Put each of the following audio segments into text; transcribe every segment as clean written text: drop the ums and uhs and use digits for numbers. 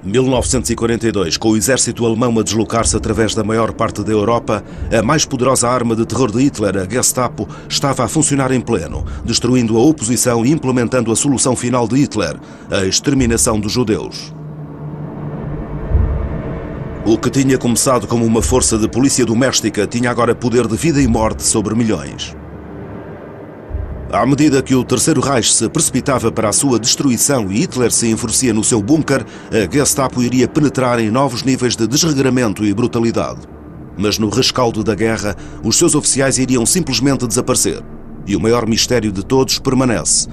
1942, com o exército alemão a deslocar-se através da maior parte da Europa, a mais poderosa arma de terror de Hitler, a Gestapo, estava a funcionar em pleno, destruindo a oposição e implementando a solução final de Hitler, a exterminação dos judeus. O que tinha começado como uma força de polícia doméstica tinha agora poder de vida e morte sobre milhões. À medida que o Terceiro Reich se precipitava para a sua destruição e Hitler se enfurecia no seu bunker, a Gestapo iria penetrar em novos níveis de desregramento e brutalidade. Mas no rescaldo da guerra, os seus oficiais iriam simplesmente desaparecer. E o maior mistério de todos permanece: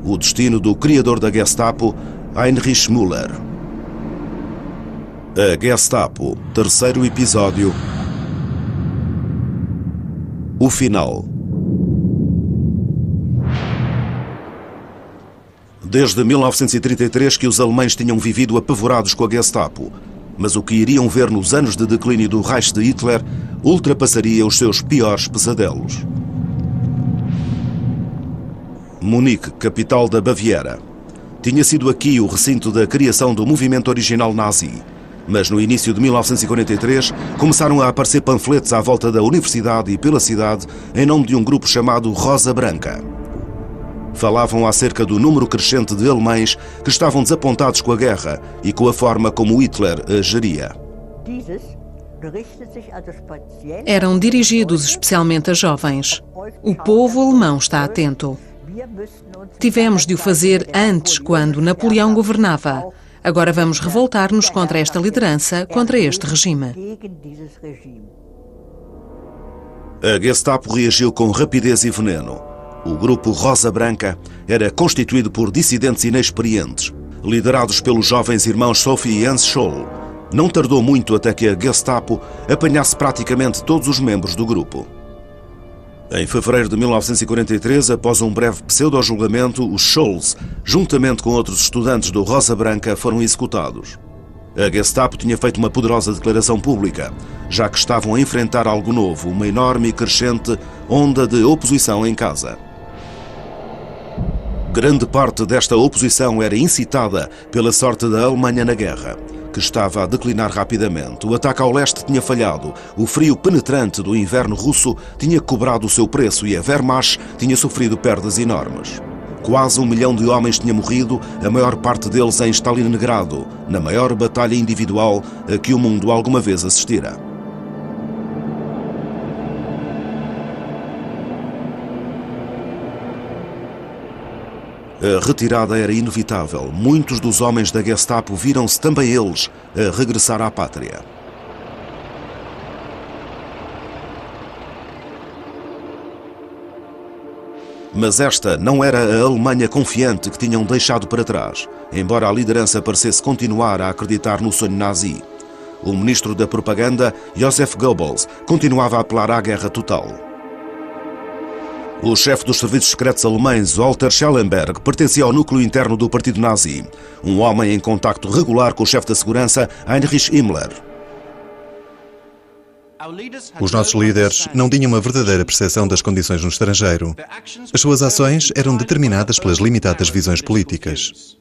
o destino do criador da Gestapo, Heinrich Müller. A Gestapo, terceiro episódio. O final. Desde 1933 que os alemães tinham vivido apavorados com a Gestapo, mas o que iriam ver nos anos de declínio do Reich de Hitler ultrapassaria os seus piores pesadelos. Munique, capital da Baviera. Tinha sido aqui o recinto da criação do movimento original nazi, mas no início de 1943 começaram a aparecer panfletos à volta da universidade e pela cidade em nome de um grupo chamado Rosa Branca. Falavam acerca do número crescente de alemães que estavam desapontados com a guerra e com a forma como Hitler a geria. Eram dirigidos especialmente a jovens. O povo alemão está atento. Tivemos de o fazer antes, quando Napoleão governava. Agora vamos revoltar-nos contra esta liderança, contra este regime. A Gestapo reagiu com rapidez e veneno. O grupo Rosa Branca era constituído por dissidentes inexperientes, liderados pelos jovens irmãos Sophie e Hans Scholl. Não tardou muito até que a Gestapo apanhasse praticamente todos os membros do grupo. Em fevereiro de 1943, após um breve pseudo-julgamento, os Scholls, juntamente com outros estudantes do Rosa Branca, foram executados. A Gestapo tinha feito uma poderosa declaração pública, já que estavam a enfrentar algo novo, uma enorme e crescente onda de oposição em casa. Grande parte desta oposição era incitada pela sorte da Alemanha na guerra, que estava a declinar rapidamente. O ataque ao leste tinha falhado, o frio penetrante do inverno russo tinha cobrado o seu preço e a Wehrmacht tinha sofrido perdas enormes. Quase 1 milhão de homens tinha morrido, a maior parte deles em Stalingrado, na maior batalha individual a que o mundo alguma vez assistira. A retirada era inevitável. Muitos dos homens da Gestapo viram-se também eles a regressar à pátria. Mas esta não era a Alemanha confiante que tinham deixado para trás, embora a liderança parecesse continuar a acreditar no sonho nazi. O ministro da propaganda, Joseph Goebbels, continuava a apelar à guerra total. O chefe dos serviços secretos alemães, Walter Schellenberg, pertencia ao núcleo interno do partido nazi, um homem em contacto regular com o chefe da segurança, Heinrich Himmler. Os nossos líderes não tinham uma verdadeira percepção das condições no estrangeiro. As suas ações eram determinadas pelas limitadas visões políticas.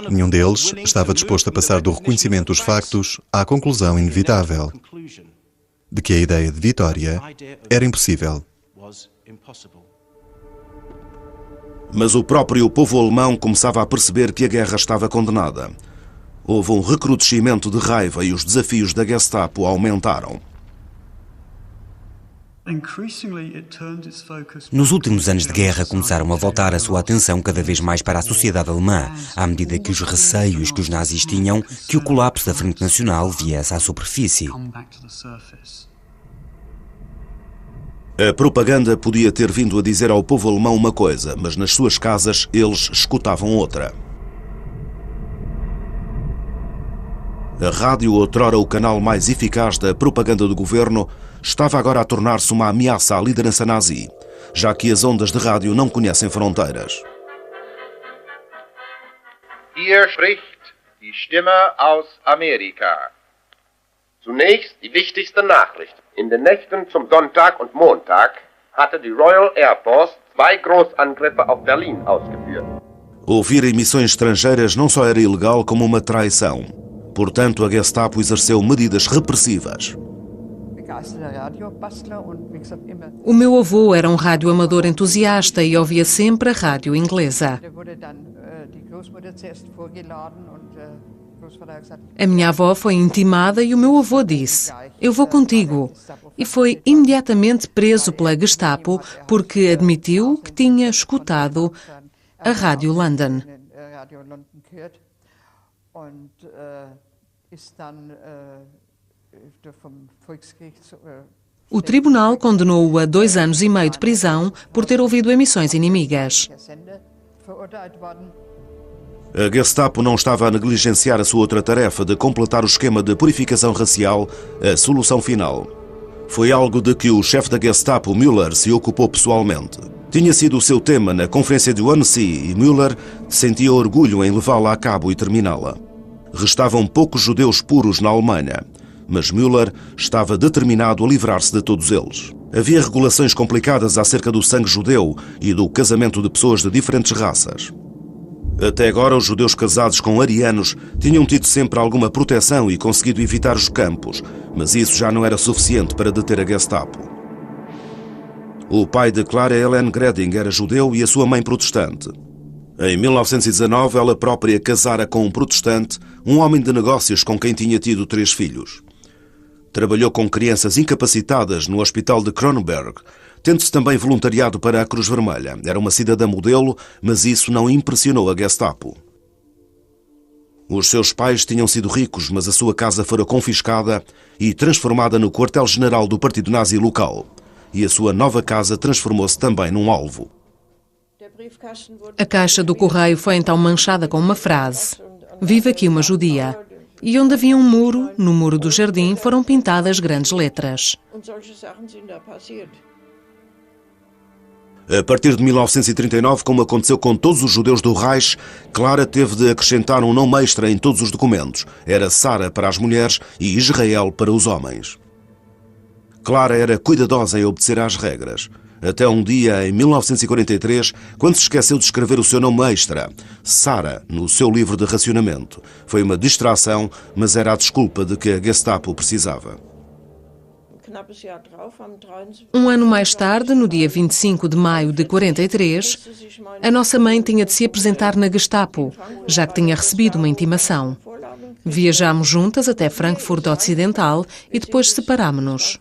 Nenhum deles estava disposto a passar do reconhecimento dos factos à conclusão inevitável de que a ideia de vitória era impossível. Mas o próprio povo alemão começava a perceber que a guerra estava condenada. Houve um recrudescimento de raiva e os desafios da Gestapo aumentaram. Nos últimos anos de guerra começaram a voltar a sua atenção cada vez mais para a sociedade alemã, à medida que os receios que os nazis tinham que o colapso da Frente Nacional viesse à superfície. A propaganda podia ter vindo a dizer ao povo alemão uma coisa, mas nas suas casas eles escutavam outra. A rádio, outrora o canal mais eficaz da propaganda do governo, estava agora a tornar-se uma ameaça à liderança nazi, já que as ondas de rádio não conhecem fronteiras. Hier spricht die Stimme aus Amerika. Zunächst die wichtigste Nachricht. In den Nächten zum Sonntag und Montag hatte die Royal Air Force 2 Großangriffe auf Berlin ausgeführt. Ouvir emissões estrangeiras não só era ilegal como uma traição. Portanto, a Gestapo exerceu medidas repressivas. O meu avô era um radioamador entusiasta e ouvia sempre a rádio inglesa. A minha avó foi intimada e o meu avô disse: "Eu vou contigo." E foi imediatamente preso pela Gestapo porque admitiu que tinha escutado a Rádio London. O tribunal condenou-o a 2 anos e meio de prisão por ter ouvido emissões inimigas. A Gestapo não estava a negligenciar a sua outra tarefa de completar o esquema de purificação racial, a solução final. Foi algo de que o chefe da Gestapo, Müller, se ocupou pessoalmente. Tinha sido o seu tema na conferência de Wannsee e Müller sentia orgulho em levá-la a cabo e terminá-la. Restavam poucos judeus puros na Alemanha, mas Müller estava determinado a livrar-se de todos eles. Havia regulações complicadas acerca do sangue judeu e do casamento de pessoas de diferentes raças. Até agora, os judeus casados com arianos tinham tido sempre alguma proteção e conseguido evitar os campos, mas isso já não era suficiente para deter a Gestapo. O pai de Clara Helene Greding era judeu e a sua mãe protestante. Em 1919, ela própria casara com um protestante, um homem de negócios com quem tinha tido 3 filhos. Trabalhou com crianças incapacitadas no hospital de Kronberg, tendo-se também voluntariado para a Cruz Vermelha. Era uma cidadã modelo, mas isso não impressionou a Gestapo. Os seus pais tinham sido ricos, mas a sua casa fora confiscada e transformada no quartel-general do partido nazi local. E a sua nova casa transformou-se também num alvo. A caixa do correio foi então manchada com uma frase: "Vive aqui uma judia." E onde havia um muro, no muro do jardim, foram pintadas grandes letras. A partir de 1939, como aconteceu com todos os judeus do Reich, Clara teve de acrescentar um nome extra em todos os documentos. Era Sara para as mulheres e Israel para os homens. Clara era cuidadosa em obedecer às regras. Até um dia, em 1943, quando se esqueceu de escrever o seu nome extra, Sara, no seu livro de racionamento. Foi uma distração, mas era a desculpa de que a Gestapo precisava. Um ano mais tarde, no dia 25 de maio de 43, a nossa mãe tinha de se apresentar na Gestapo, já que tinha recebido uma intimação. Viajámos juntas até Frankfurt Ocidental e depois separámo-nos.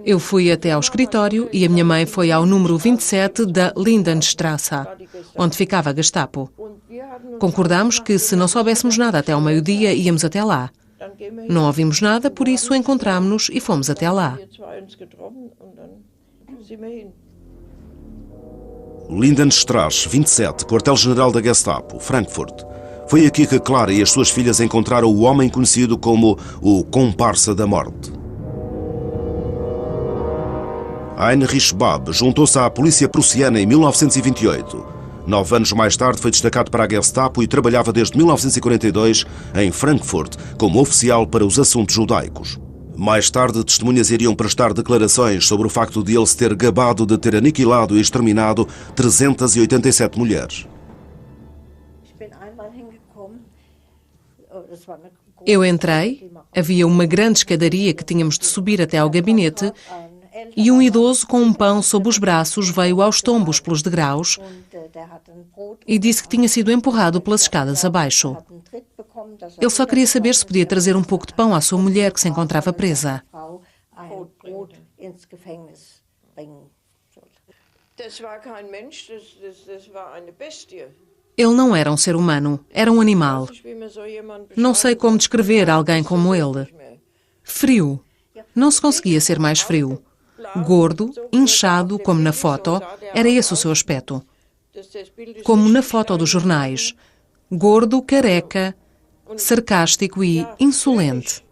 Eu fui até ao escritório e a minha mãe foi ao número 27 da Lindenstrasse, onde ficava a Gestapo. Concordámos que, se não soubéssemos nada até ao meio-dia, íamos até lá. Não ouvimos nada, por isso encontrámo-nos e fomos até lá. Lindenstrasse 27, quartel-general da Gestapo, Frankfurt. Foi aqui que Clara e as suas filhas encontraram o homem conhecido como o comparsa da morte. Heinrich Bab juntou-se à polícia prussiana em 1928. 9 anos mais tarde foi destacado para a Gestapo e trabalhava desde 1942 em Frankfurt como oficial para os assuntos judaicos. Mais tarde, testemunhas iriam prestar declarações sobre o facto de ele se ter gabado de ter aniquilado e exterminado 387 mulheres. Eu entrei, havia uma grande escadaria que tínhamos de subir até ao gabinete e um idoso com um pão sob os braços veio aos tombos pelos degraus e disse que tinha sido empurrado pelas escadas abaixo. Ele só queria saber se podia trazer um pouco de pão à sua mulher que se encontrava presa. Ele não era um ser humano, era um animal. Não sei como descrever alguém como ele. Frio. Não se conseguia ser mais frio. Gordo, inchado, como na foto, era esse o seu aspecto. Como na foto dos jornais. Gordo, careca, sarcástico e insolente.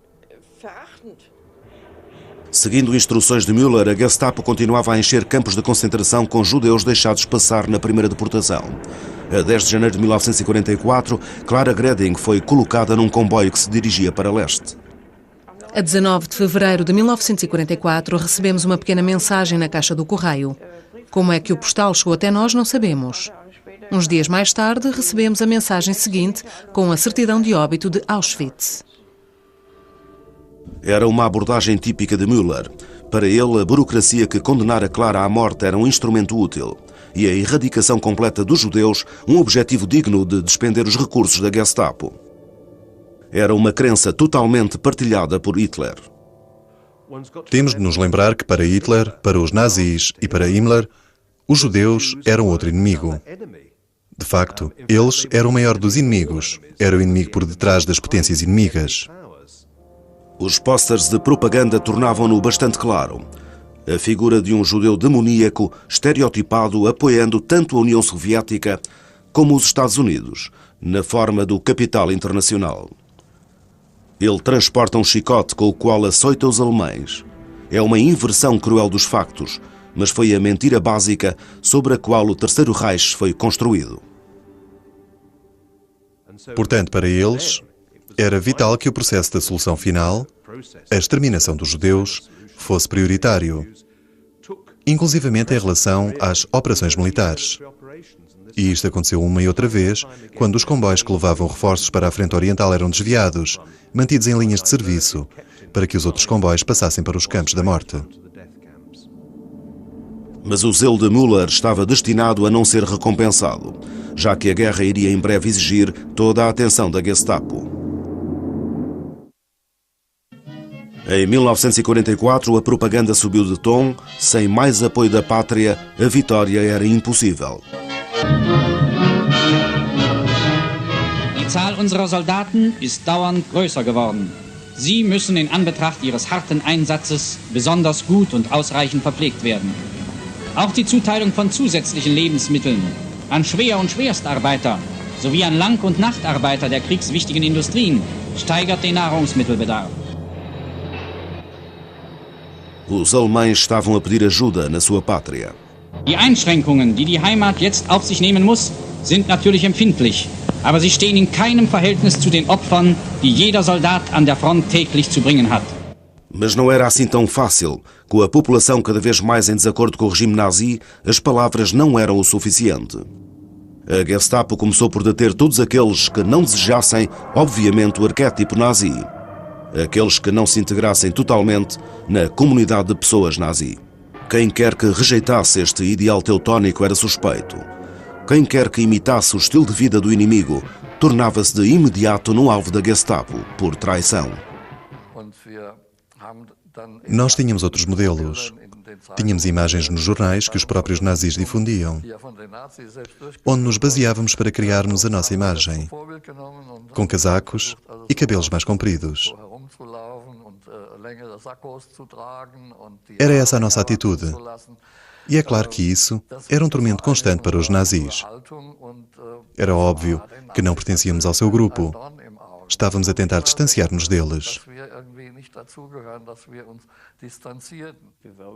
Seguindo instruções de Müller, a Gestapo continuava a encher campos de concentração com judeus deixados passar na primeira deportação. A 10 de janeiro de 1944, Clara Greding foi colocada num comboio que se dirigia para leste. A 19 de fevereiro de 1944, recebemos uma pequena mensagem na caixa do correio. Como é que o postal chegou até nós, não sabemos. Uns dias mais tarde, recebemos a mensagem seguinte com a certidão de óbito de Auschwitz. Era uma abordagem típica de Müller. Para ele, a burocracia que condenara Clara à morte era um instrumento útil e a erradicação completa dos judeus um objetivo digno de despender os recursos da Gestapo. Era uma crença totalmente partilhada por Hitler. Temos de nos lembrar que para Hitler, para os nazis e para Himmler, os judeus eram outro inimigo. De facto, eles eram o maior dos inimigos. Era o inimigo por detrás das potências inimigas. Os pósteres de propaganda tornavam-no bastante claro. A figura de um judeu demoníaco, estereotipado, apoiando tanto a União Soviética como os Estados Unidos, na forma do capital internacional. Ele transporta um chicote com o qual açoita os alemães. É uma inversão cruel dos factos, mas foi a mentira básica sobre a qual o Terceiro Reich foi construído. Portanto, para eles, era vital que o processo da solução final, a exterminação dos judeus, fosse prioritário, inclusivamente em relação às operações militares. E isto aconteceu uma e outra vez, quando os comboios que levavam reforços para a frente oriental eram desviados, mantidos em linhas de serviço, para que os outros comboios passassem para os campos da morte. Mas o zelo de Müller estava destinado a não ser recompensado, já que a guerra iria em breve exigir toda a atenção da Gestapo. Em 1944, a propaganda subiu de tom. Sem mais apoio da pátria, a vitória era impossível. Die Zahl unserer Soldaten ist dauernd größer geworden. Sie müssen in Anbetracht ihres harten Einsatzes besonders gut und ausreichend verpflegt werden. Auch die Zuteilung von zusätzlichen Lebensmitteln an Schwer- und Schwerstarbeiter sowie an Lang- und Nachtarbeiter der kriegswichtigen Industrien steigert den Nahrungsmittelbedarf. Os alemães estavam a pedir ajuda na sua pátria. Die Einschränkungen, die die Heimat jetzt auf sich nehmen muss, sind natürlich empfindlich, aber sie stehen in keinem Verhältnis zu den Opfern, die jeder Soldat an der Front täglich zu bringen hat. Mas não era assim tão fácil. Com a população cada vez mais em desacordo com o regime nazi, as palavras não eram o suficiente. A Gestapo começou por deter todos aqueles que não desejassem, obviamente, o arquétipo nazi. Aqueles que não se integrassem totalmente na comunidade de pessoas nazi. Quem quer que rejeitasse este ideal teutónico era suspeito. Quem quer que imitasse o estilo de vida do inimigo tornava-se de imediato no alvo da Gestapo, por traição. Nós tínhamos outros modelos. Tínhamos imagens nos jornais que os próprios nazis difundiam, onde nos baseávamos para criarmos a nossa imagem, com casacos e cabelos mais compridos. Era essa a nossa atitude. E é claro que isso era um tormento constante para os nazis. Era óbvio que não pertencíamos ao seu grupo. Estávamos a tentar distanciar-nos deles.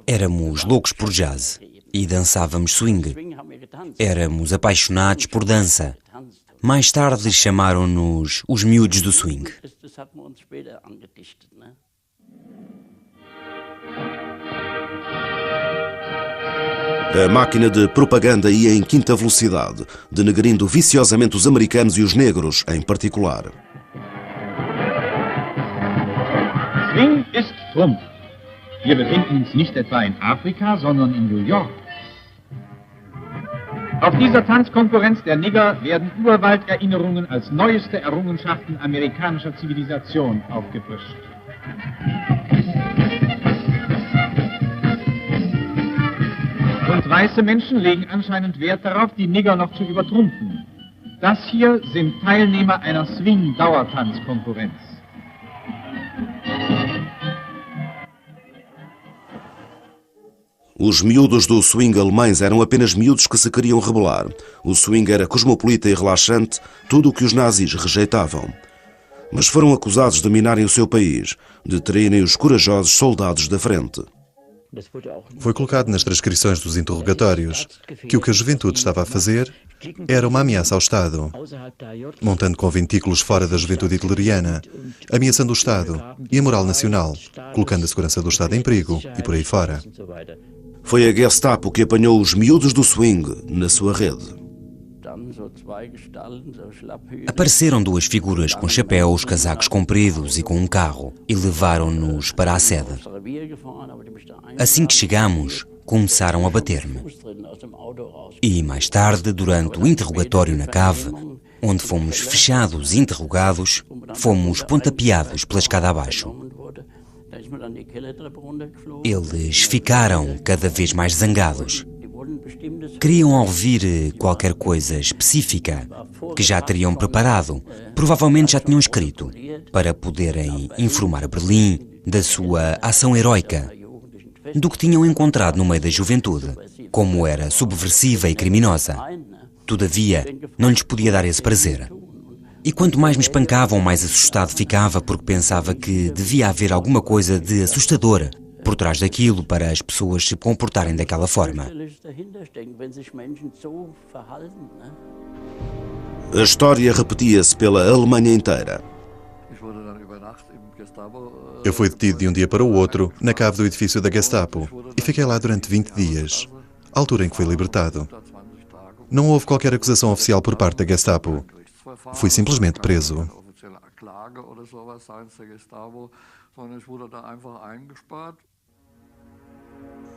Éramos loucos por jazz e dançávamos swing. Éramos apaixonados por dança. Mais tarde chamaram-nos os miúdos do swing. A máquina de propaganda ia em quinta velocidade, denegrindo viciosamente os americanos e os negros em particular. Swing ist Trumpf. Wir befinden uns nicht etwa in Afrika, sondern in New York. Auf dieser Tanzkonkurrenz der Nigger werden Urwalderinnerungen als neueste Errungenschaften amerikanischer Zivilisation aufgefrischt. Und weiße Menschen legen anscheinend Wert darauf, die Nigger noch zu übertrumpfen. Das hier sind Teilnehmer einer Swing-Dauertanzkonkurrenz. Os miúdos do swing alemães eram apenas miúdos que se queriam rebelar. O swing era cosmopolita e relaxante, tudo o que os nazis rejeitavam. Mas foram acusados de minarem o seu país, de traírem os corajosos soldados da frente. Foi colocado nas transcrições dos interrogatórios que o que a juventude estava a fazer era uma ameaça ao Estado, montando conventículos fora da juventude hitleriana, ameaçando o Estado e a moral nacional, colocando a segurança do Estado em perigo e por aí fora. Foi a Gestapo que apanhou os miúdos do swing na sua rede. Apareceram duas figuras com chapéus, casacos compridos e com um carro e levaram-nos para a sede. Assim que chegamos, começaram a bater-me. E mais tarde, durante o interrogatório na cave, onde fomos fechados e interrogados, fomos pontapeados pela escada abaixo. Eles ficaram cada vez mais zangados. Queriam ouvir qualquer coisa específica que já teriam preparado, provavelmente já tinham escrito, para poderem informar Berlim da sua ação heroica, do que tinham encontrado no meio da juventude, como era subversiva e criminosa. Todavia, não lhes podia dar esse prazer. E quanto mais me espancavam, mais assustado ficava, porque pensava que devia haver alguma coisa de assustador por trás daquilo para as pessoas se comportarem daquela forma. A história repetia-se pela Alemanha inteira. Eu fui detido de um dia para o outro na cave do edifício da Gestapo e fiquei lá durante 20 dias, altura em que fui libertado. Não houve qualquer acusação oficial por parte da Gestapo. Fui simplesmente preso.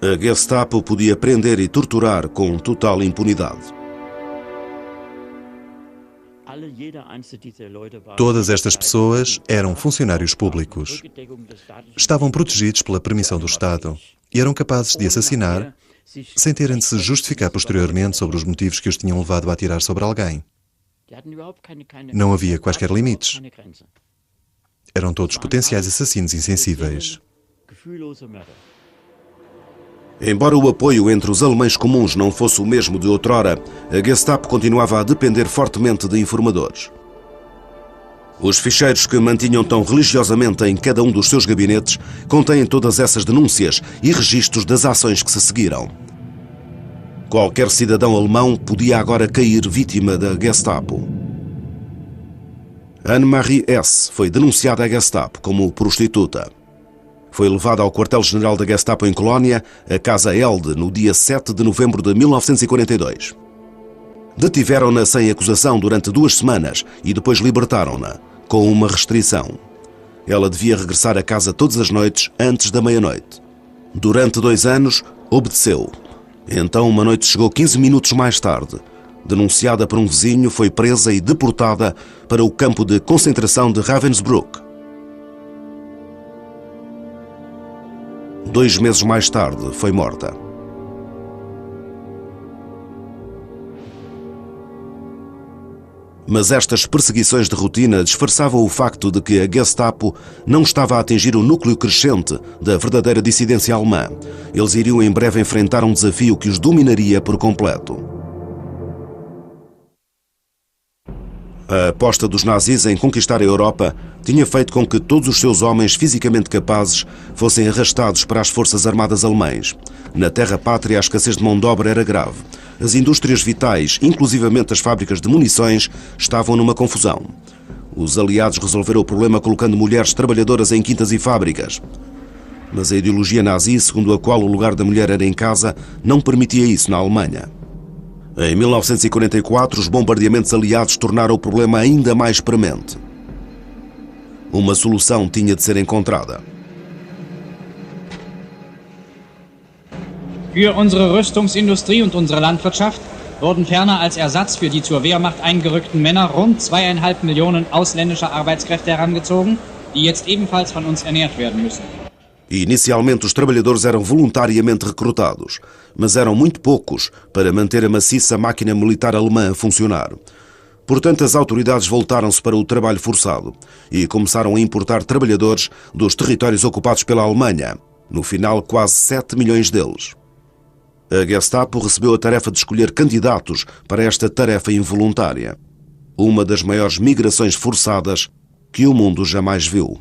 A Gestapo podia prender e torturar com total impunidade. Todas estas pessoas eram funcionários públicos. Estavam protegidos pela permissão do Estado e eram capazes de assassinar sem terem de se justificar posteriormente sobre os motivos que os tinham levado a atirar sobre alguém. Não havia quaisquer limites. Eram todos potenciais assassinos insensíveis. Embora o apoio entre os alemães comuns não fosse o mesmo de outrora, a Gestapo continuava a depender fortemente de informadores. Os ficheiros que mantinham tão religiosamente em cada um dos seus gabinetes contêm todas essas denúncias e registros das ações que se seguiram. Qualquer cidadão alemão podia agora cair vítima da Gestapo. Anne-Marie S. foi denunciada à Gestapo como prostituta. Foi levada ao quartel-general da Gestapo em Colónia, a Casa Elde, no dia 7 de novembro de 1942. Detiveram-na sem acusação durante 2 semanas e depois libertaram-na, com uma restrição. Ela devia regressar a casa todas as noites antes da meia-noite. Durante 2 anos, obedeceu. Então, uma noite chegou 15 minutos mais tarde. Denunciada por um vizinho, foi presa e deportada para o campo de concentração de Ravensbrück. 2 meses mais tarde, foi morta. Mas estas perseguições de rotina disfarçavam o facto de que a Gestapo não estava a atingir o núcleo crescente da verdadeira dissidência alemã. Eles iriam em breve enfrentar um desafio que os dominaria por completo. A aposta dos nazis em conquistar a Europa tinha feito com que todos os seus homens fisicamente capazes fossem arrastados para as forças armadas alemãs. Na terra-pátria, a escassez de mão de obra era grave. As indústrias vitais, inclusivamente as fábricas de munições, estavam numa confusão. Os aliados resolveram o problema colocando mulheres trabalhadoras em quintas e fábricas. Mas a ideologia nazi, segundo a qual o lugar da mulher era em casa, não permitia isso na Alemanha. Em 1944, os bombardeamentos aliados tornaram o problema ainda mais premente. Uma solução tinha de ser encontrada. Für unsere Rüstungsindustrie und unsere Landwirtschaft wurden ferner als Ersatz für die zur Wehrmacht eingerückten Männer rund 2,5 Millionen ausländischer Arbeitskräfte herangezogen, die jetzt ebenfalls von uns ernährt werden müssen. Inicialmente, os trabalhadores eram voluntariamente recrutados, mas eram muito poucos para manter a maciça máquina militar alemã a funcionar. Portanto, as autoridades voltaram-se para o trabalho forçado e começaram a importar trabalhadores dos territórios ocupados pela Alemanha. No final, quase 7 milhões deles. A Gestapo recebeu a tarefa de escolher candidatos para esta tarefa involuntária. Uma das maiores migrações forçadas que o mundo jamais viu.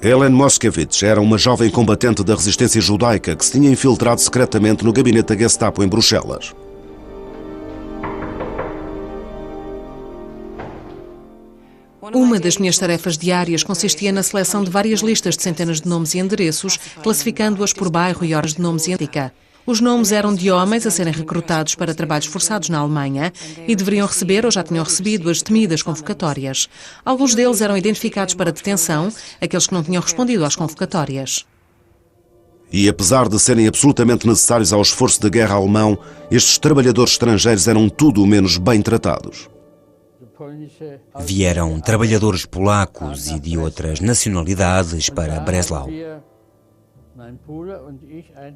Helen Moskowitz era uma jovem combatente da resistência judaica que se tinha infiltrado secretamente no gabinete da Gestapo em Bruxelas. Uma das minhas tarefas diárias consistia na seleção de várias listas de centenas de nomes e endereços, classificando-as por bairro e horas de nomes e ética. Os nomes eram de homens a serem recrutados para trabalhos forçados na Alemanha e deveriam receber ou já tinham recebido as temidas convocatórias. Alguns deles eram identificados para detenção, aqueles que não tinham respondido às convocatórias. E apesar de serem absolutamente necessários ao esforço de guerra alemão, estes trabalhadores estrangeiros eram tudo menos bem tratados. Vieram trabalhadores polacos e de outras nacionalidades para Breslau.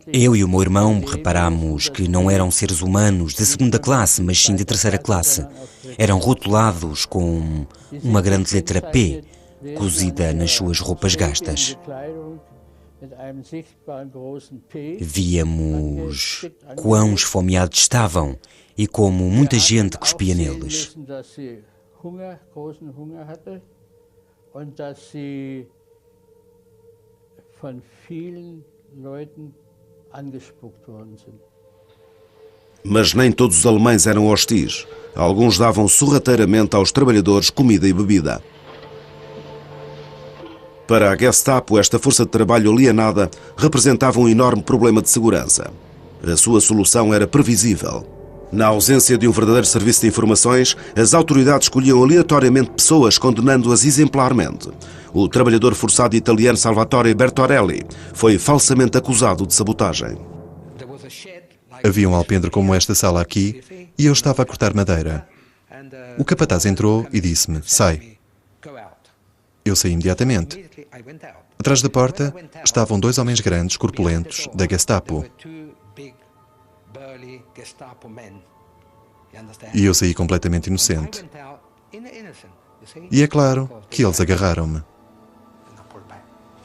Eu e o meu irmão reparámos que não eram seres humanos de segunda classe, mas sim de terceira classe. Eram rotulados com uma grande letra P, cozida nas suas roupas gastas. Víamos quão esfomeados estavam e como muita gente cuspia neles. Mas nem todos os alemães eram hostis. Alguns davam sorrateiramente aos trabalhadores comida e bebida. Para a Gestapo, esta força de trabalho alienada representava um enorme problema de segurança. A sua solução era previsível. Na ausência de um verdadeiro serviço de informações, as autoridades escolhiam aleatoriamente pessoas, condenando-as exemplarmente. O trabalhador forçado italiano Salvatore Bertorelli foi falsamente acusado de sabotagem. Havia um alpendre como esta sala aqui e eu estava a cortar madeira. O capataz entrou e disse-me, sai. Eu saí imediatamente. Atrás da porta estavam dois homens grandes, corpulentos, da Gestapo. E eu saí completamente inocente. E é claro que eles agarraram-me.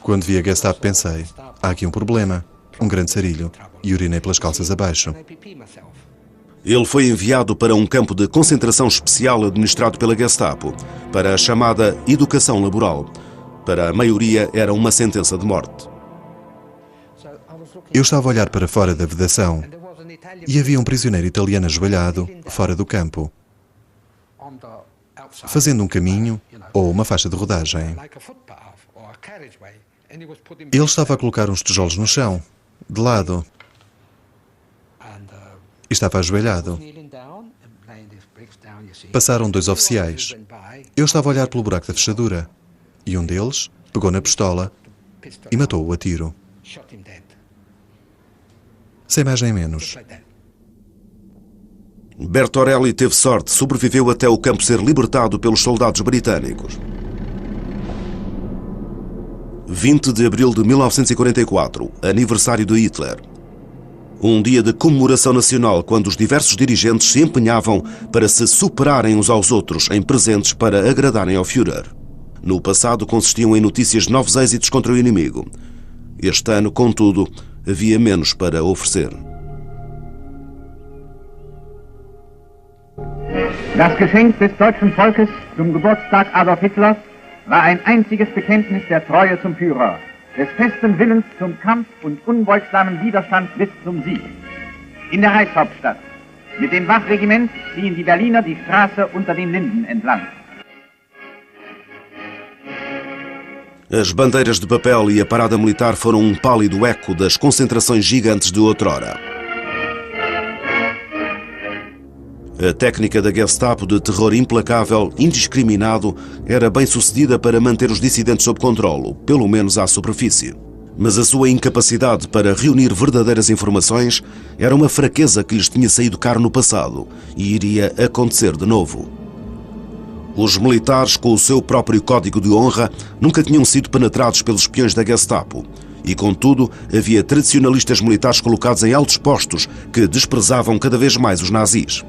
Quando vi a Gestapo pensei, há aqui um problema, um grande sarilho, e urinei pelas calças abaixo. Ele foi enviado para um campo de concentração especial administrado pela Gestapo, para a chamada educação laboral. Para a maioria era uma sentença de morte. Eu estava a olhar para fora da vedação e havia um prisioneiro italiano ajoelhado fora do campo, fazendo um caminho ou uma faixa de rodagem. Ele estava a colocar uns tijolos no chão, de lado. Estava ajoelhado. Passaram dois oficiais. Eu estava a olhar pelo buraco da fechadura e um deles pegou na pistola e matou-o a tiro. Sem mais nem menos. Bertorelli teve sorte, sobreviveu até o campo ser libertado pelos soldados britânicos. 20 de abril de 1944, aniversário de Hitler. Um dia de comemoração nacional, quando os diversos dirigentes se empenhavam para se superarem uns aos outros em presentes para agradarem ao Führer. No passado consistiam em notícias de novos êxitos contra o inimigo. Este ano, contudo, havia menos para oferecer. Das Geschenk des deutschen Volkes zum Geburtstag Adolf Hitlers war ein einziges Bekenntnis der Treue zum Führer, des festen Willens zum Kampf und unbeugsamen Widerstand bis zum Sieg. In der Reichshauptstadt. Mit dem Wachregiment ziehen die Berliner die Straße unter den Linden entlang. As bandeiras de papel e a parada militar foram um pálido eco das concentrações gigantes de outrora. A técnica da Gestapo de terror implacável, indiscriminado, era bem sucedida para manter os dissidentes sob controlo, pelo menos à superfície. Mas a sua incapacidade para reunir verdadeiras informações era uma fraqueza que lhes tinha saído caro no passado e iria acontecer de novo. Os militares, com o seu próprio código de honra, nunca tinham sido penetrados pelos espiões da Gestapo. E, contudo, havia tradicionalistas militares colocados em altos postos que desprezavam cada vez mais os nazis.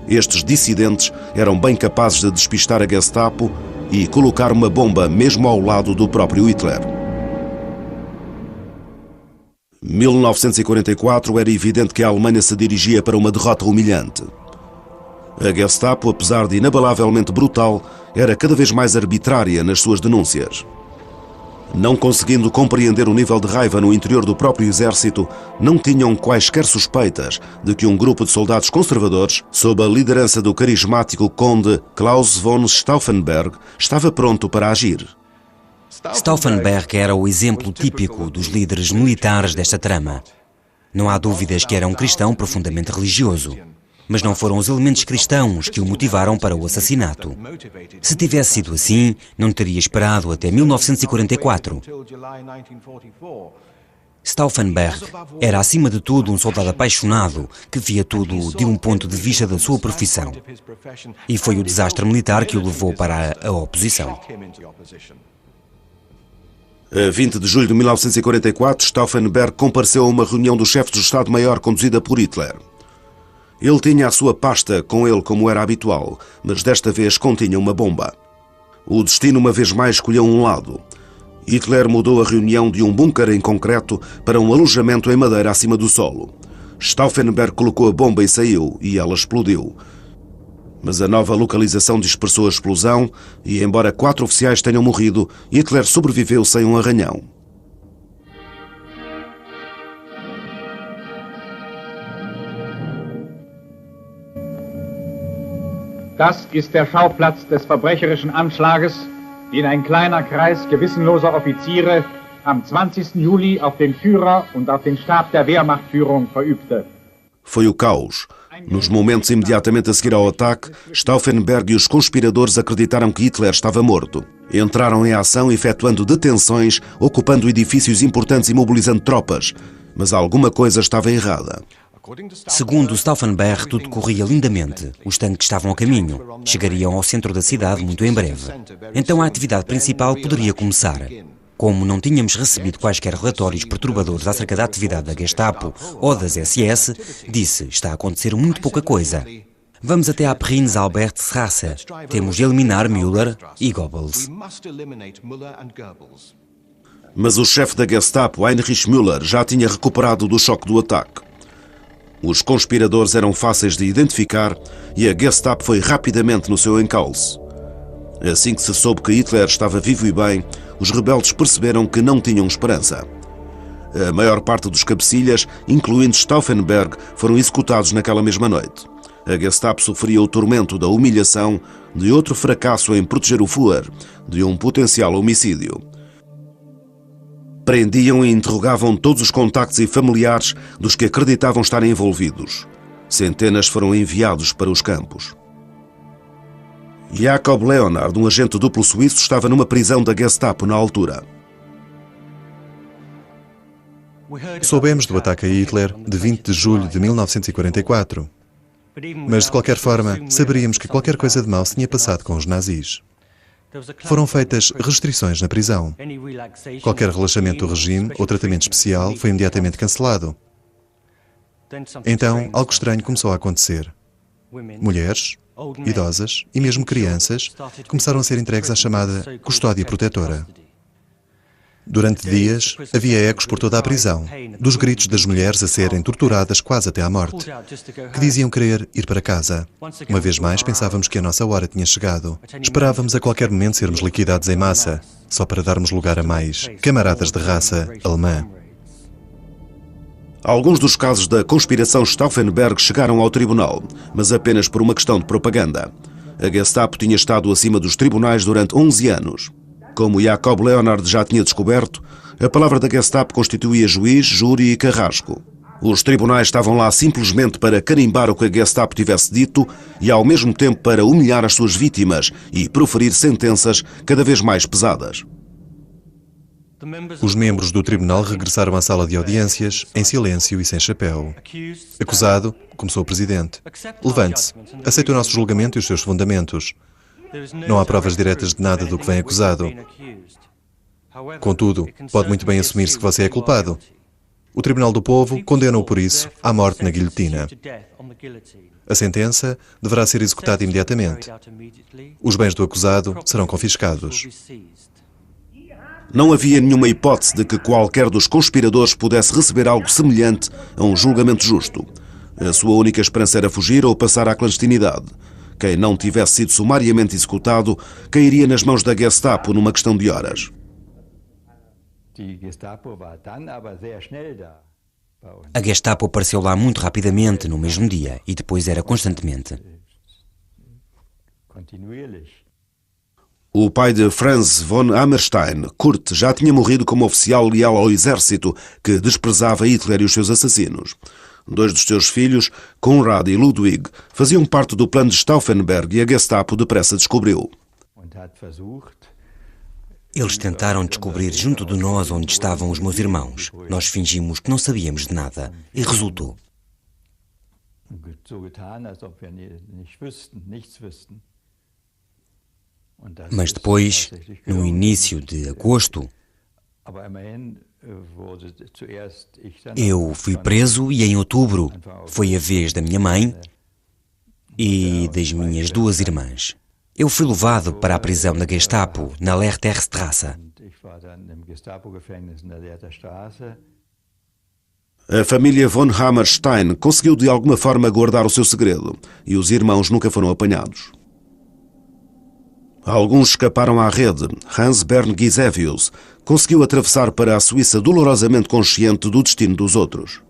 Estes dissidentes eram bem capazes de despistar a Gestapo e colocar uma bomba mesmo ao lado do próprio Hitler. 1944 era evidente que a Alemanha se dirigia para uma derrota humilhante. A Gestapo, apesar de inabalavelmente brutal, era cada vez mais arbitrária nas suas denúncias. Não conseguindo compreender o nível de raiva no interior do próprio exército, não tinham quaisquer suspeitas de que um grupo de soldados conservadores, sob a liderança do carismático conde Klaus von Stauffenberg, estava pronto para agir. Stauffenberg era o exemplo típico dos líderes militares desta trama. Não há dúvidas que era um cristão profundamente religioso. Mas não foram os elementos cristãos que o motivaram para o assassinato. Se tivesse sido assim, não teria esperado até 1944. Stauffenberg era, acima de tudo, um soldado apaixonado que via tudo de um ponto de vista da sua profissão. E foi o desastre militar que o levou para a oposição. A 20 de julho de 1944, Stauffenberg compareceu a uma reunião dos chefes do Estado-Maior conduzida por Hitler. Ele tinha a sua pasta com ele como era habitual, mas desta vez continha uma bomba. O destino uma vez mais escolheu um lado. Hitler mudou a reunião de um bunker em concreto para um alojamento em madeira acima do solo. Stauffenberg colocou a bomba e saiu, e ela explodiu. Mas a nova localização dispersou a explosão e, embora 4 oficiais tenham morrido, Hitler sobreviveu sem um arranhão. Das ist der Schauplatz des verbrecherischen Anschlages, den ein kleiner Kreis gewissenloser Offiziere am 20. Juli auf den Führer und auf den Stab der Wehrmachtführung verübte. Foi o caos. Nos momentos imediatamente a seguir ao ataque, Stauffenberg e os conspiradores acreditaram que Hitler estava morto. Entraram em ação efetuando detenções, ocupando edifícios importantes e mobilizando tropas. Mas alguma coisa estava errada. Segundo Stauffenberg, tudo corria lindamente. Os tanques estavam a caminho. Chegariam ao centro da cidade muito em breve. Então a atividade principal poderia começar. Como não tínhamos recebido quaisquer relatórios perturbadores acerca da atividade da Gestapo ou das SS, disse, está a acontecer muito pouca coisa. Vamos até à Prinz-Albert-Straße. Temos de eliminar Müller e Goebbels. Mas o chefe da Gestapo, Heinrich Müller, já tinha recuperado do choque do ataque. Os conspiradores eram fáceis de identificar e a Gestapo foi rapidamente no seu encalço. Assim que se soube que Hitler estava vivo e bem, os rebeldes perceberam que não tinham esperança. A maior parte dos cabecilhas, incluindo Stauffenberg, foram executados naquela mesma noite. A Gestapo sofria o tormento da humilhação de outro fracasso em proteger o Führer, de um potencial homicídio. Prendiam e interrogavam todos os contactos e familiares dos que acreditavam estar envolvidos. Centenas foram enviados para os campos. Jakob Leonhard, um agente duplo suíço, estava numa prisão da Gestapo na altura. Soubemos do ataque a Hitler de 20 de julho de 1944. Mas, de qualquer forma, saberíamos que qualquer coisa de mal se tinha passado com os nazis. Foram feitas restrições na prisão. Qualquer relaxamento do regime ou tratamento especial foi imediatamente cancelado. Então, algo estranho começou a acontecer. Mulheres, idosas e mesmo crianças começaram a ser entregues à chamada custódia protetora. Durante dias, havia ecos por toda a prisão, dos gritos das mulheres a serem torturadas quase até à morte, que diziam querer ir para casa. Uma vez mais, pensávamos que a nossa hora tinha chegado. Esperávamos a qualquer momento sermos liquidados em massa, só para darmos lugar a mais camaradas de raça alemã. Alguns dos casos da conspiração Stauffenberg chegaram ao tribunal, mas apenas por uma questão de propaganda. A Gestapo tinha estado acima dos tribunais durante 11 anos. Como Jakob Leonhard já tinha descoberto, a palavra da Gestapo constituía juiz, júri e carrasco. Os tribunais estavam lá simplesmente para carimbar o que a Gestapo tivesse dito e ao mesmo tempo para humilhar as suas vítimas e proferir sentenças cada vez mais pesadas. Os membros do tribunal regressaram à sala de audiências, em silêncio e sem chapéu. Acusado, começou o presidente. Levante-se, aceite o nosso julgamento e os seus fundamentos. Não há provas diretas de nada do que vem acusado. Contudo, pode muito bem assumir-se que você é culpado. O Tribunal do Povo condena-o por isso à morte na guilhotina. A sentença deverá ser executada imediatamente. Os bens do acusado serão confiscados. Não havia nenhuma hipótese de que qualquer dos conspiradores pudesse receber algo semelhante a um julgamento justo. A sua única esperança era fugir ou passar à clandestinidade. Quem não tivesse sido sumariamente executado cairia nas mãos da Gestapo numa questão de horas. A Gestapo apareceu lá muito rapidamente, no mesmo dia, e depois era constantemente. O pai de Franz von Hammerstein, Kurt, já tinha morrido como oficial leal ao exército que desprezava Hitler e os seus assassinos. 2 dos seus filhos, Konrad e Ludwig, faziam parte do plano de Stauffenberg e a Gestapo depressa descobriu. Eles tentaram descobrir junto de nós onde estavam os meus irmãos. Nós fingimos que não sabíamos de nada e resultou. Mas depois, no início de agosto, eu fui preso e em outubro foi a vez da minha mãe e das minhas 2 irmãs. Eu fui levado para a prisão da Gestapo, na Lehrterstrasse. A família von Hammerstein conseguiu de alguma forma guardar o seu segredo e os irmãos nunca foram apanhados. Alguns escaparam à rede. Hans Bern Gisevius conseguiu atravessar para a Suíça dolorosamente consciente do destino dos outros.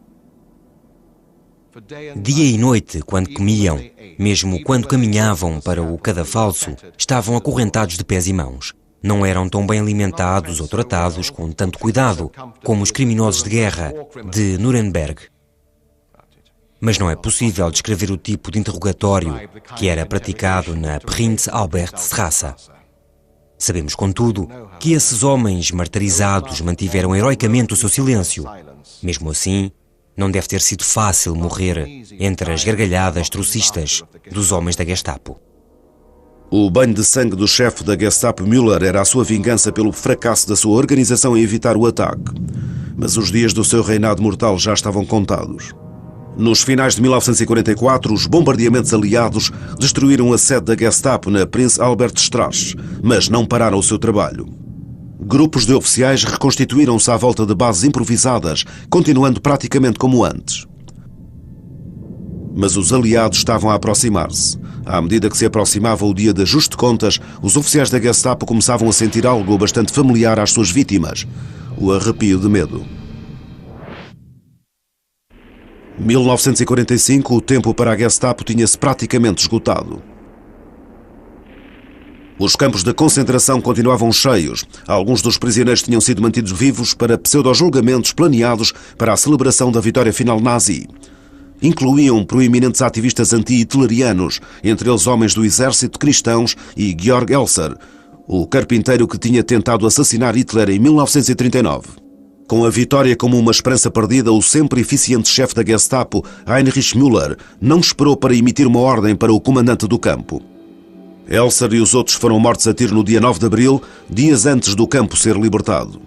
Dia e noite, quando comiam, mesmo quando caminhavam para o cadafalso, estavam acorrentados de pés e mãos. Não eram tão bem alimentados ou tratados com tanto cuidado como os criminosos de guerra de Nuremberg. Mas não é possível descrever o tipo de interrogatório que era praticado na Prinz-Albert-Strasse. Sabemos, contudo, que esses homens martirizados mantiveram heroicamente o seu silêncio. Mesmo assim, não deve ter sido fácil morrer entre as gargalhadas trucistas dos homens da Gestapo. O banho de sangue do chefe da Gestapo, Müller, era a sua vingança pelo fracasso da sua organização em evitar o ataque. Mas os dias do seu reinado mortal já estavam contados. Nos finais de 1944, os bombardeamentos aliados destruíram a sede da Gestapo na Prinz-Albert-Strasse, mas não pararam o seu trabalho. Grupos de oficiais reconstituíram-se à volta de bases improvisadas, continuando praticamente como antes. Mas os aliados estavam a aproximar-se. À medida que se aproximava o dia de ajuste de contas, os oficiais da Gestapo começavam a sentir algo bastante familiar às suas vítimas: o arrepio de medo. 1945, o tempo para a Gestapo tinha-se praticamente esgotado. Os campos de concentração continuavam cheios. Alguns dos prisioneiros tinham sido mantidos vivos para pseudo-julgamentos planeados para a celebração da vitória final nazi. Incluíam proeminentes ativistas anti-hitlerianos, entre eles homens do exército, cristãos e Georg Elser, o carpinteiro que tinha tentado assassinar Hitler em 1939. Com a vitória como uma esperança perdida, o sempre eficiente chefe da Gestapo, Heinrich Müller, não esperou para emitir uma ordem para o comandante do campo. Elser e os outros foram mortos a tiro no dia 9 de abril, dias antes do campo ser libertado.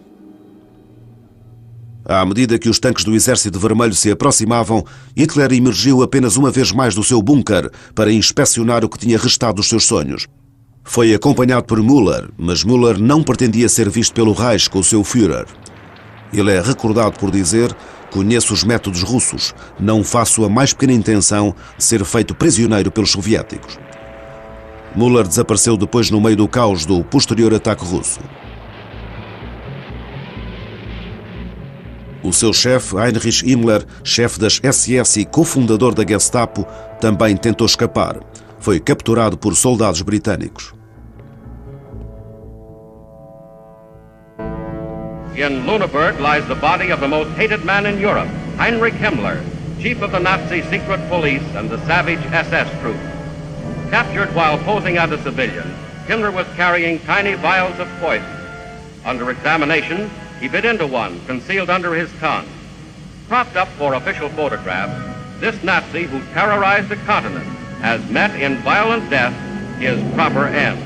À medida que os tanques do Exército Vermelho se aproximavam, Hitler emergiu apenas uma vez mais do seu bunker para inspecionar o que tinha restado dos seus sonhos. Foi acompanhado por Müller, mas Müller não pretendia ser visto pelo Reich com o seu Führer. Ele é recordado por dizer: "Conheço os métodos russos, não faço a mais pequena intenção de ser feito prisioneiro pelos soviéticos." Müller desapareceu depois no meio do caos do posterior ataque russo. O seu chefe, Heinrich Himmler, chefe das SS e cofundador da Gestapo, também tentou escapar. Foi capturado por soldados britânicos. In Lüneburg lies the body of the most hated man in Europe, Heinrich Himmler, chief of the Nazi secret police and the savage SS troops. Captured while posing as a civilian, Himmler was carrying tiny vials of poison. Under examination, he bit into one concealed under his tongue. Propped up for official photographs, this Nazi who terrorized the continent has met in violent death his proper end.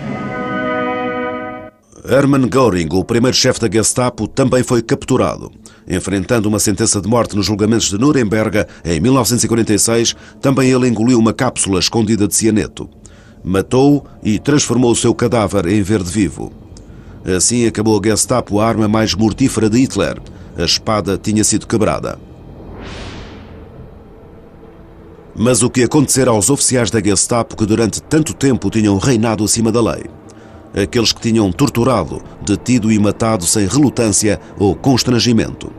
Hermann Göring, o primeiro chefe da Gestapo, também foi capturado. Enfrentando uma sentença de morte nos julgamentos de Nuremberg em 1946, também ele engoliu uma cápsula escondida de cianeto. Matou-o e transformou o seu cadáver em verde-vivo. Assim acabou a Gestapo a arma mais mortífera de Hitler. A espada tinha sido quebrada. Mas o que acontecera aos oficiais da Gestapo que durante tanto tempo tinham reinado acima da lei? aqueles que tinham torturado, detido e matado sem relutância ou constrangimento.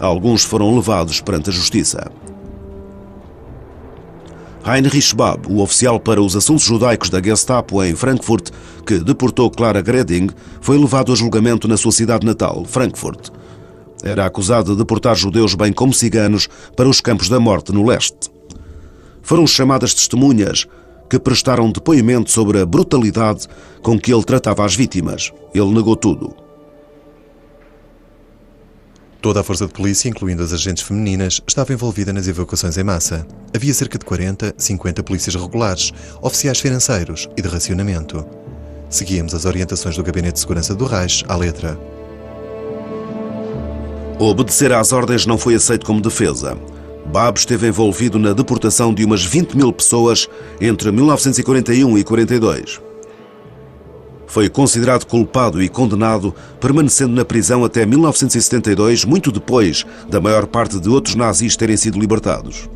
Alguns foram levados perante a justiça. Heinrich Babb, o oficial para os assuntos judaicos da Gestapo em Frankfurt, que deportou Clara Greding, foi levado a julgamento na sua cidade natal, Frankfurt. Era acusado de deportar judeus bem como ciganos para os campos da morte no leste. Foram chamadas testemunhas que prestaram depoimento sobre a brutalidade com que ele tratava as vítimas. Ele negou tudo. Toda a força de polícia, incluindo as agentes femininas, estava envolvida nas evacuações em massa. Havia cerca de 40, 50 polícias regulares, oficiais financeiros e de racionamento. Seguíamos as orientações do Gabinete de Segurança do Reich à letra. Obedecer às ordens não foi aceito como defesa. Babb esteve envolvido na deportação de umas 20.000 pessoas entre 1941 e 42. Foi considerado culpado e condenado, permanecendo na prisão até 1972, muito depois da maior parte de outros nazis terem sido libertados.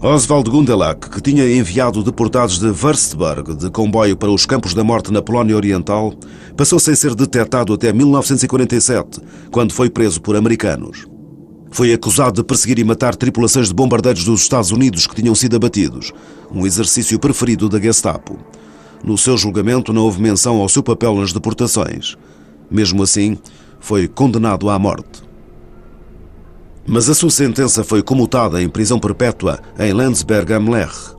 Oswald Gundelach, que tinha enviado deportados de Würzburg de comboio para os campos da morte na Polónia Oriental, passou sem ser detectado até 1947, quando foi preso por americanos. Foi acusado de perseguir e matar tripulações de bombardeiros dos Estados Unidos que tinham sido abatidos, um exercício preferido da Gestapo. No seu julgamento não houve menção ao seu papel nas deportações. Mesmo assim, foi condenado à morte. Mas a sua sentença foi comutada em prisão perpétua em Landsberg am Lech.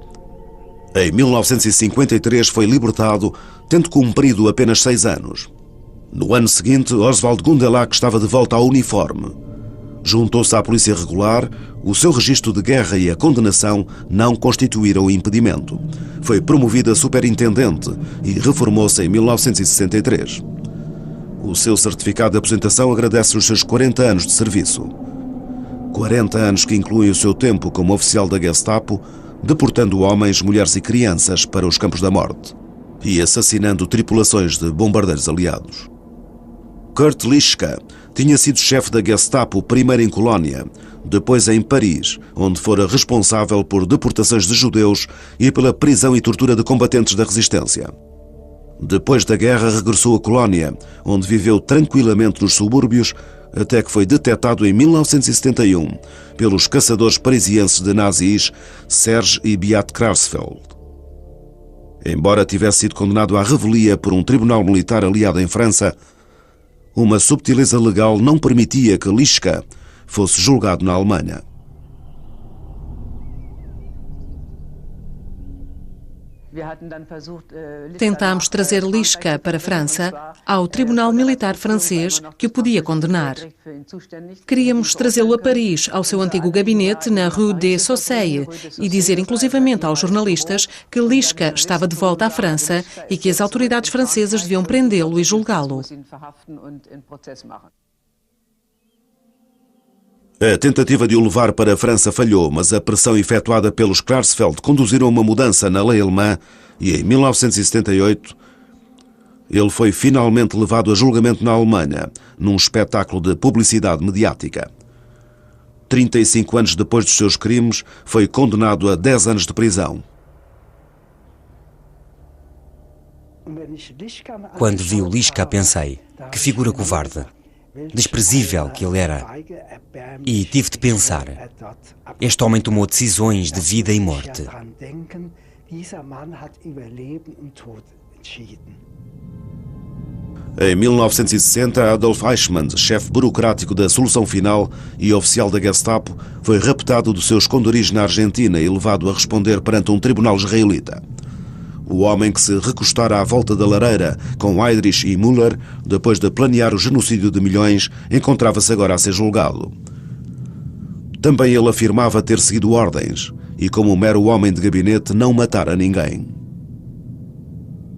Em 1953 foi libertado, tendo cumprido apenas 6 anos. No ano seguinte, Oswald Gundelach estava de volta ao uniforme. Juntou-se à polícia regular, o seu registro de guerra e a condenação não constituíram impedimento. Foi promovido a superintendente e reformou-se em 1963. O seu certificado de aposentação agradece os seus 40 anos de serviço. 40 anos que incluem o seu tempo como oficial da Gestapo, deportando homens, mulheres e crianças para os campos da morte e assassinando tripulações de bombardeiros aliados. Kurt Lischka tinha sido chefe da Gestapo primeiro em Colónia, depois em Paris, onde fora responsável por deportações de judeus e pela prisão e tortura de combatentes da resistência. Depois da guerra regressou a Colónia, onde viveu tranquilamente nos subúrbios, até que foi detectado em 1971 pelos caçadores parisienses de nazis Serge e Beat Krarsfeld. Embora tivesse sido condenado à revelia por um tribunal militar aliado em França, uma subtileza legal não permitia que Lischka fosse julgado na Alemanha. Tentámos trazer Lischka para a França ao Tribunal Militar francês que o podia condenar. Queríamos trazê-lo a Paris, ao seu antigo gabinete na Rue des Saussayes, e dizer inclusivamente aos jornalistas que Lischka estava de volta à França e que as autoridades francesas deviam prendê-lo e julgá-lo. A tentativa de o levar para a França falhou, mas a pressão efetuada pelos Klarsfeld conduziram a uma mudança na lei alemã e, em 1978, ele foi finalmente levado a julgamento na Alemanha, num espetáculo de publicidade mediática. 35 anos depois dos seus crimes, foi condenado a 10 anos de prisão. Quando vi o Lischka, pensei, que figura covarde. Desprezível que ele era. E tive de pensar, este homem tomou decisões de vida e morte. Em 1960, Adolf Eichmann, chefe burocrático da Solução Final e oficial da Gestapo, foi raptado do seu esconderijo na Argentina e levado a responder perante um tribunal israelita. O homem que se recostara à volta da lareira com Heydrich e Müller, depois de planear o genocídio de milhões, encontrava-se agora a ser julgado. Também ele afirmava ter seguido ordens e, como um mero homem de gabinete, não matara ninguém.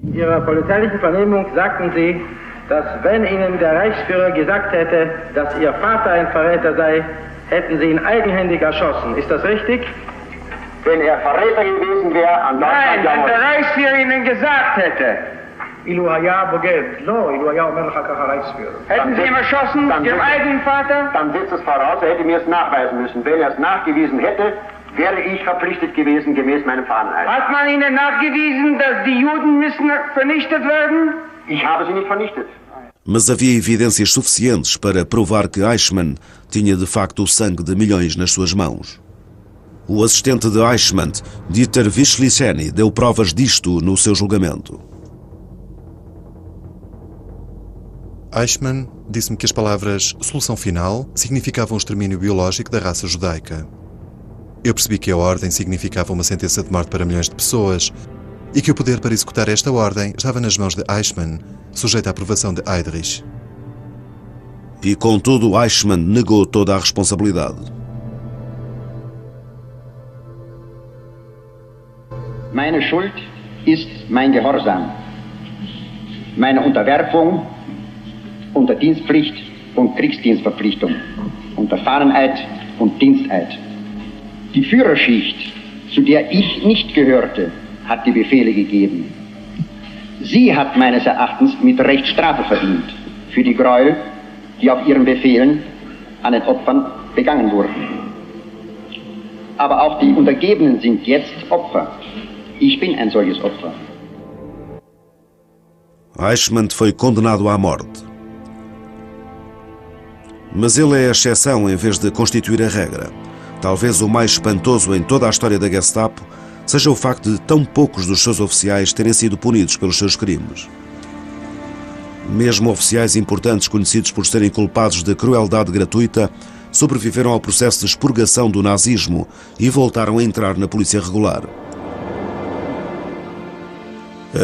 In Ihrer polizeilichen Vernehmung sagten Sie, dass wenn Ihnen der Reichsführer gesagt hätte, dass Ihr Vater ein Verräter sei, hätten Sie ihn eigenhändig erschossen. Ist das richtig? Wenn er Verräter gewesen wäre, an Nein, wenn der Reichsführer Ihnen gesagt hätte. Hätten Sie ihn erschossen, Ihrem eigenen Vater? Dann setzt es voraus, er hätte mir es nachweisen müssen. Wenn er es nachgewiesen hätte, wäre ich verpflichtet gewesen, gemäß meinem Fahneneid. Hat man Ihnen nachgewiesen, dass die Juden müssen vernichtet werden? Ich habe sie nicht vernichtet. Mas havia evidências suficientes para provar que Eichmann tinha de facto o sangue de milhões nas suas mãos. O assistente de Eichmann, Dieter Wislicenny, deu provas disto no seu julgamento. Eichmann disse-me que as palavras solução final significavam o extermínio biológico da raça judaica. Eu percebi que a ordem significava uma sentença de morte para milhões de pessoas e que o poder para executar esta ordem estava nas mãos de Eichmann, sujeito à aprovação de Heydrich. E contudo, Eichmann negou toda a responsabilidade. Meine Schuld ist mein Gehorsam, meine Unterwerfung unter Dienstpflicht und Kriegsdienstverpflichtung, unter Fahneneid und Diensteid. Die Führerschicht, zu der ich nicht gehörte, hat die Befehle gegeben. Sie hat meines Erachtens mit Recht Strafe verdient für die Gräuel, die auf ihren Befehlen an den Opfern begangen wurden. Aber auch die Untergebenen sind jetzt Opfer. Ich bin ein solches Opfer. Eichmann foi condenado à morte. Mas ele é a exceção em vez de constituir a regra. Talvez o mais espantoso em toda a história da Gestapo seja o facto de tão poucos dos seus oficiais terem sido punidos pelos seus crimes. Mesmo oficiais importantes conhecidos por serem culpados de crueldade gratuita sobreviveram ao processo de expurgação do nazismo e voltaram a entrar na polícia regular.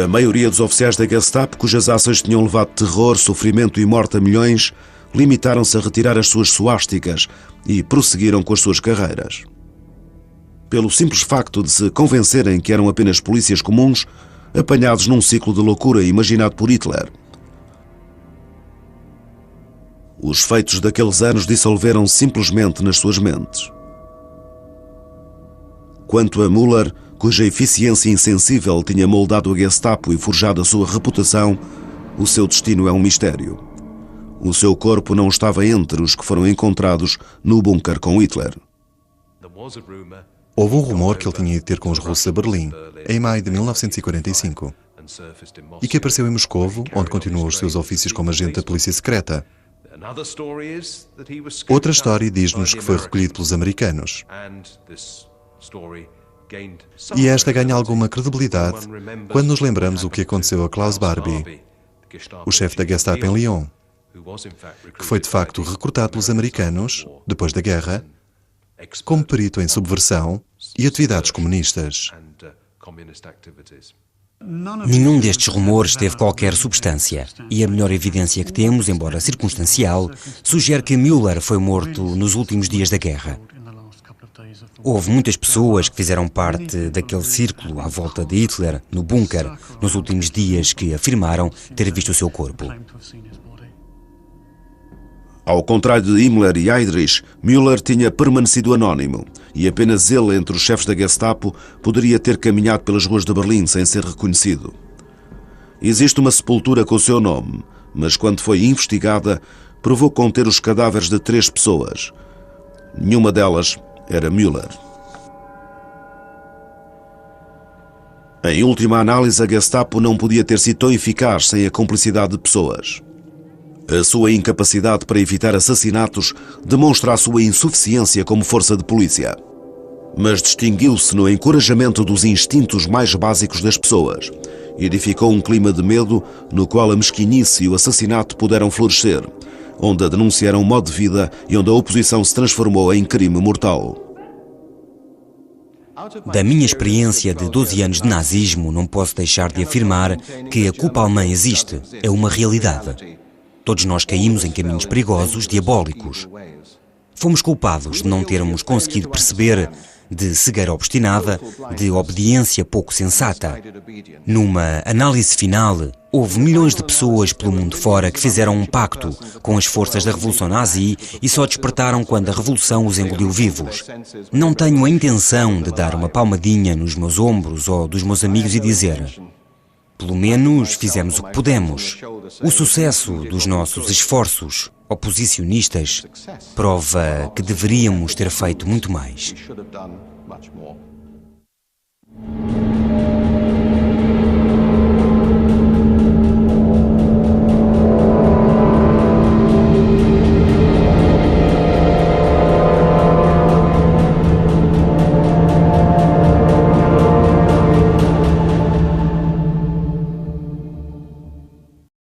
A maioria dos oficiais da Gestapo, cujas ações tinham levado terror, sofrimento e morte a milhões, limitaram-se a retirar as suas suásticas e prosseguiram com as suas carreiras. Pelo simples facto de se convencerem que eram apenas polícias comuns, apanhados num ciclo de loucura imaginado por Hitler. Os feitos daqueles anos dissolveram simplesmente nas suas mentes. Quanto a Müller, cuja eficiência insensível tinha moldado a Gestapo e forjado a sua reputação, o seu destino é um mistério. O seu corpo não estava entre os que foram encontrados no bunker com Hitler. Houve um rumor que ele tinha ido ter com os russos a Berlim, em maio de 1945, e que apareceu em Moscovo, onde continuou os seus ofícios como agente da polícia secreta. Outra história diz-nos que foi recolhido pelos americanos. E esta ganha alguma credibilidade quando nos lembramos o que aconteceu a Klaus Barbie, o chefe da Gestapo em Lyon, que foi de facto recrutado pelos americanos, depois da guerra, como perito em subversão e atividades comunistas. Nenhum destes rumores teve qualquer substância, e a melhor evidência que temos, embora circunstancial, sugere que Müller foi morto nos últimos dias da guerra. Houve muitas pessoas que fizeram parte daquele círculo à volta de Hitler, no bunker, nos últimos dias, que afirmaram ter visto o seu corpo. Ao contrário de Himmler e Heydrich, Müller tinha permanecido anónimo e apenas ele, entre os chefes da Gestapo, poderia ter caminhado pelas ruas de Berlim sem ser reconhecido. Existe uma sepultura com o seu nome, mas quando foi investigada, provou conter os cadáveres de 3 pessoas. Nenhuma delas era Müller. Em última análise, a Gestapo não podia ter sido tão eficaz sem a cumplicidade de pessoas. A sua incapacidade para evitar assassinatos demonstra a sua insuficiência como força de polícia. Mas distinguiu-se no encorajamento dos instintos mais básicos das pessoas. Edificou um clima de medo no qual a mesquinice e o assassinato puderam florescer, onde a denúncia era um modo de vida e onde a oposição se transformou em crime mortal. Da minha experiência de 12 anos de nazismo, não posso deixar de afirmar que a culpa alemã existe, é uma realidade. Todos nós caímos em caminhos perigosos, diabólicos. Fomos culpados de não termos conseguido perceber, de cegueira obstinada, de obediência pouco sensata. Numa análise final, houve milhões de pessoas pelo mundo fora que fizeram um pacto com as forças da Revolução Nazi e só despertaram quando a Revolução os engoliu vivos. Não tenho a intenção de dar uma palmadinha nos meus ombros ou dos meus amigos e dizer: pelo menos fizemos o que pudemos. O sucesso dos nossos esforços oposicionistas prova que deveríamos ter feito muito mais. much more